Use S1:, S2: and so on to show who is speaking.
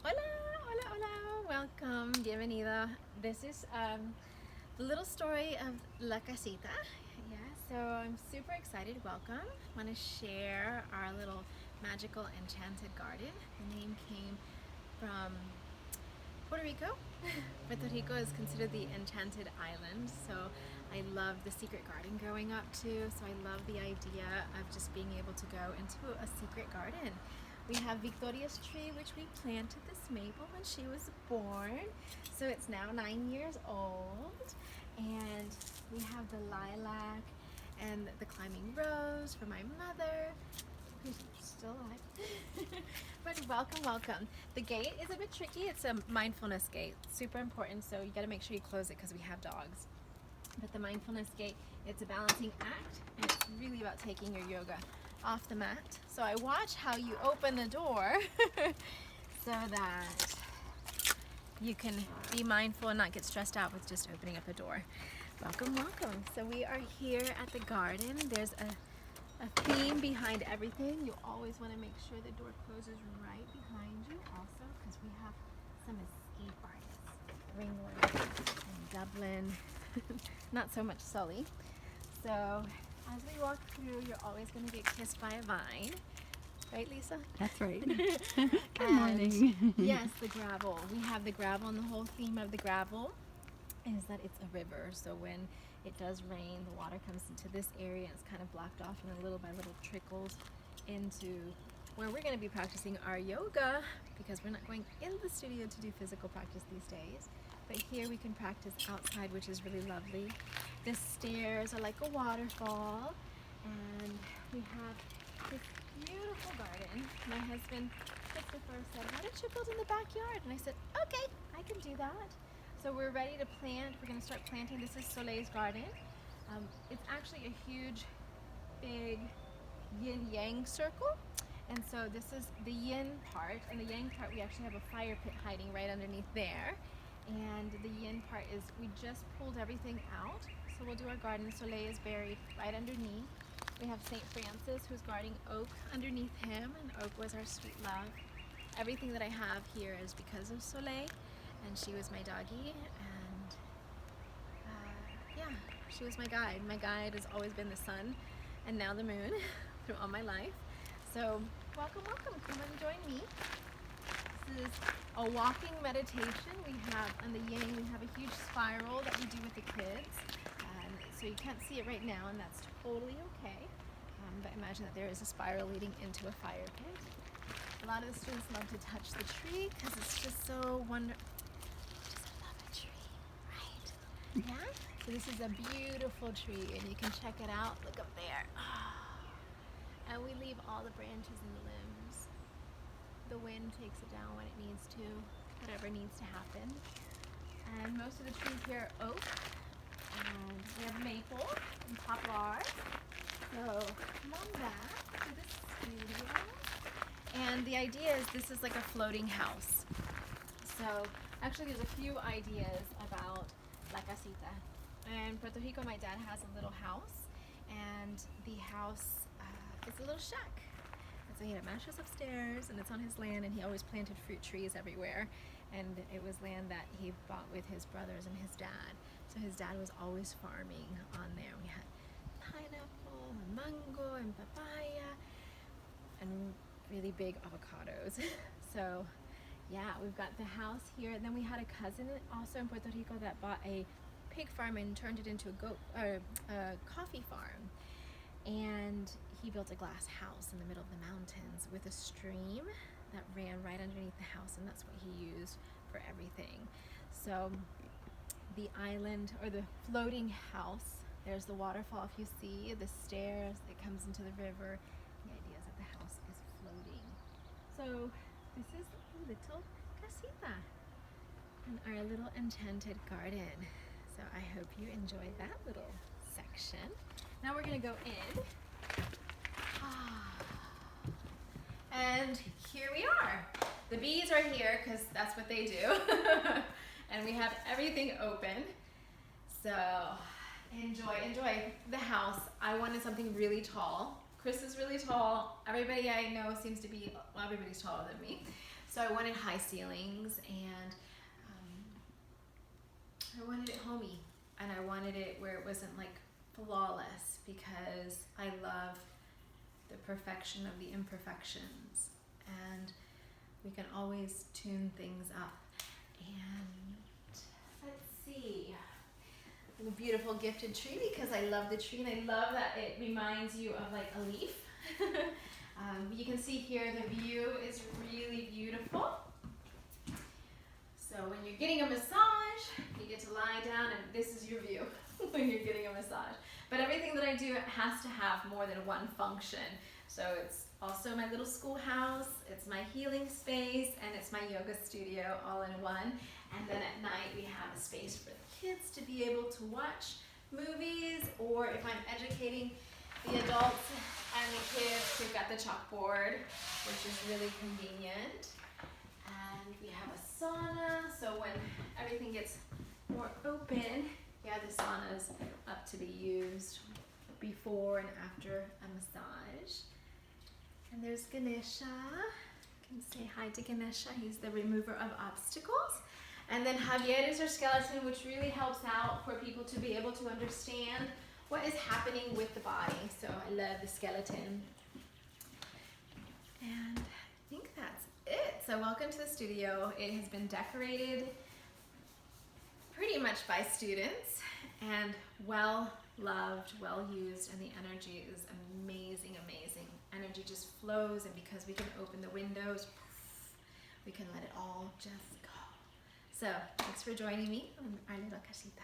S1: Hola, hola, hola, welcome, bienvenida. This is the little story of La Casita. Yeah, so I'm super excited. Welcome. I want to share our little magical enchanted garden. The name came from Puerto Rico. Puerto Rico is considered the enchanted island, so I love the secret garden growing up too. So I love the idea of just being able to go into a secret garden. We have Victoria's tree, which we planted this maple when she was born. So it's now 9 years old. And we have the lilac and the climbing rose for my mother, who's still alive. But welcome, welcome. The gate is a bit tricky. It's a mindfulness gate, super important. So you gotta make sure you close it because we have dogs. But the mindfulness gate, it's a balancing act, and it's really about taking your yoga off the mat. So I watch how you open the door so that you can be mindful and not get stressed out with just opening up a door. Welcome, welcome. So we are here at the garden. There's a theme behind everything. You always want to make sure the door closes right behind you also, because we have some escape artists, Ringwood and Dublin, not so much Sully. So as we walk through, you're always going to get kissed by a vine. Right, Lisa?
S2: That's right.
S1: Good
S2: morning.
S1: Yes, the gravel. We have the gravel, and the whole theme of the gravel is that it's a river. So when it does rain, the water comes into this area, and it's kind of blocked off, and little by little trickles into where we're going to be practicing our yoga, because we're not going in the studio to do physical practice these days. But here we can practice outside, which is really lovely. The stairs are like a waterfall, and we have this beautiful garden. My husband Christopher said, "Why don't you build in the backyard?" And I said, "Okay, I can do that." So we're ready to plant. We're going to start planting. This is Soleil's garden. It's actually a huge, big yin-yang circle. And so this is the yin part, and the yang part, we actually have a fire pit hiding right underneath there. And the yin part is we just pulled everything out. So we'll do our garden. Soleil is buried right underneath. We have St. Francis, who's guarding Oak underneath him, and Oak was our sweet love. Everything that I have here is because of Soleil, and she was my doggie, and yeah, she was my guide. My guide has always been the sun, and now the moon, through all my life. So welcome, welcome, come and join me. This is a walking meditation. We have, on the yang, we have a huge spiral that we do with the kids. So you can't see it right now, and that's totally okay. But imagine that there is a spiral leading into a fire pit. A lot of the students love to touch the tree because it's just so wonderful. Just love a tree, right? Yeah? So this is a beautiful tree, and you can check it out. Look up there. Oh. And we leave all the branches and the limbs. The wind takes it down when it needs to, whatever needs to happen. And most of the trees here are oak. And we have maple and poplar. So come on back to the studio. And the idea is this is like a floating house. So actually there's a few ideas about La Casita. In Puerto Rico, my dad has a little house, and the house is a little shack. And so he had a mattress upstairs, and it's on his land, and he always planted fruit trees everywhere. And it was land that he bought with his brothers and his dad. So his dad was always farming on there. We had pineapple and mango and papaya and really big avocados. So yeah, we've got the house here. And then we had a cousin also in Puerto Rico that bought a pig farm and turned it into a coffee farm. And he built a glass house in the middle of the mountains with a stream that ran right underneath the house, and that's what he used for everything. So the island, or the floating house, there's the waterfall if you see, the stairs that comes into the river. The idea is that the house is floating. So this is a little casita and our little enchanted garden. So I hope you enjoy that little section. Now we're gonna go in. And here we are. The bees are here because that's what they do. And we have everything open. So enjoy, enjoy the house. I wanted something really tall. Chris is really tall. Everybody I know seems to be, well, everybody's taller than me. So I wanted high ceilings, and I wanted it homey, and I wanted it where it wasn't like flawless, because I love the perfection of the imperfections, and we can always tune things up. And let's see, a beautiful gifted tree, because I love the tree and I love that it reminds you of like a leaf. You can see here the view is really beautiful. So when you're getting a massage, you get to lie down and this is your view when you're getting a massage. But everything that I do has to have more than one function. So it's also my little schoolhouse, it's my healing space, and it's my yoga studio all in one. And then at night we have a space for the kids to be able to watch movies, or if I'm educating the adults and the kids, we've got the chalkboard, which is really convenient. And we have a sauna, so when everything gets more open, yeah, the sauna is up to be used before and after a massage. And there's Ganesha. You can say hi to Ganesha. He's the remover of obstacles. And then Javier is our skeleton, which really helps out for people to be able to understand what is happening with the body. So I love the skeleton. And I think that's it. So welcome to the studio. It has been decorated pretty much by students, and well loved, well used, and the energy is amazing, amazing. Energy just flows, and because we can open the windows, we can let it all just go. So thanks for joining me on our little casita.